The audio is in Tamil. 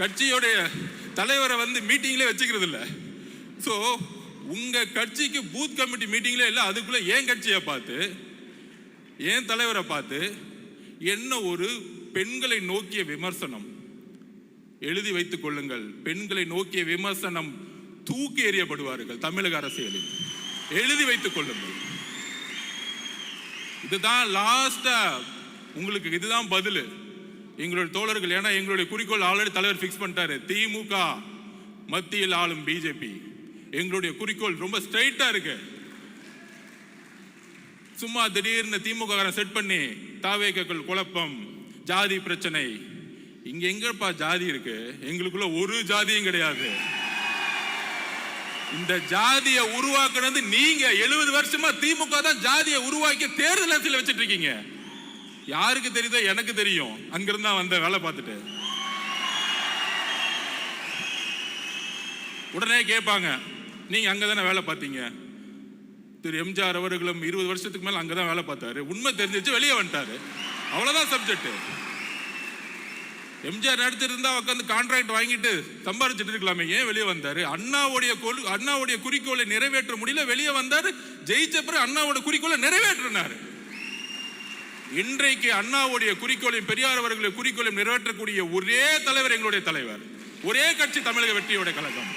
கட்சியோடைய தலைவரை மீட்டிங்ல வச்சுக்கிறது இல்ல. ஸோ உங்க கட்சிக்கு பூத் கமிட்டி மீட்டிங்ல இல்ல, அதுக்குள்ள ஏன் கட்சியை பார்த்து ஏன் தலைவரை பார்த்து என்ன ஒரு பெண்களை நோக்கிய விமர்சனம் எழுதி வைத்துக் கொள்ளுங்கள். பெண்களை நோக்கிய விமர்சனம் தூக்கி எறியப்படுவார்கள் தமிழக அரசியலில். எழுதி வைத்துக் கொள்ளுங்கள். இதுதான் லாஸ்டா உங்களுக்கு, இதுதான் பதில் எங்களுடைய தோழர்கள். ஏன்னா எங்களுடைய குறிக்கோள் ஆல்ரெடி தலைவர் பிக்ஸ் பண்ணிட்டாரு. திமுக மத்தியில் ஆளும் பிஜேபி. எங்களுடைய குறிக்கோள் ரொம்ப ஸ்ட்ரைட்டா இருக்கு. சும்மா திடீர்னு திமுக செட் பண்ணி தாவேக்கள் குழப்பம், ஜாதி பிரச்சனை. இங்க எங்கப்பா ஜாதி இருக்கு? எங்களுக்குள்ள ஒரு ஜாதியும் கிடையாது. இந்த ஜாதியை உருவாக்குனது நீங்க. 70 வருஷமா திமுக தான் ஜாதியை உருவாக்கி தேர்தல் அரசியல் வச்சிட்டு இருக்கீங்க. யாருக்கு தெரியுதோ? எனக்கு தெரியும். அங்கிருந்தா வந்த வேலை பார்த்துட்டு உடனே கேட்பாங்க, நீங்க அங்கதானே வேலை பார்த்தீங்க? திரு எம்ஜிஆர் அவர்களும் 20 வருஷத்துக்கு மேல அங்கதான் வேலை பார்த்தாரு. உண்மை தெரிஞ்சிச்சு, வெளியே வந்துட்டாரு. அவ்வளவுதான் சப்ஜெக்ட். எம்ஜிஆர் நடிச்சிருந்தா உட்காந்து கான்ட்ராக்ட் வாங்கிட்டு சம்பாதிச்சுட்டு இருக்கலாமே, ஏன் வெளியே வந்தாரு? அண்ணாவுடைய குறிக்கோளை நிறைவேற்ற முடியல, வெளியே வந்தாரு. ஜெயிச்ச பிறகு அண்ணாவோட குறிக்கோளை நிறைவேற்றினாரு. இன்றைக்கு அண்ணாவுடைய குறிக்கோளையும் பெரியார் அவர்களுடைய குறிக்கோளையும் நிறைவேற்றக்கூடிய ஒரே தலைவர் எங்களுடைய தலைவர். ஒரே கட்சி தமிழக வெற்றியோட கழகம்.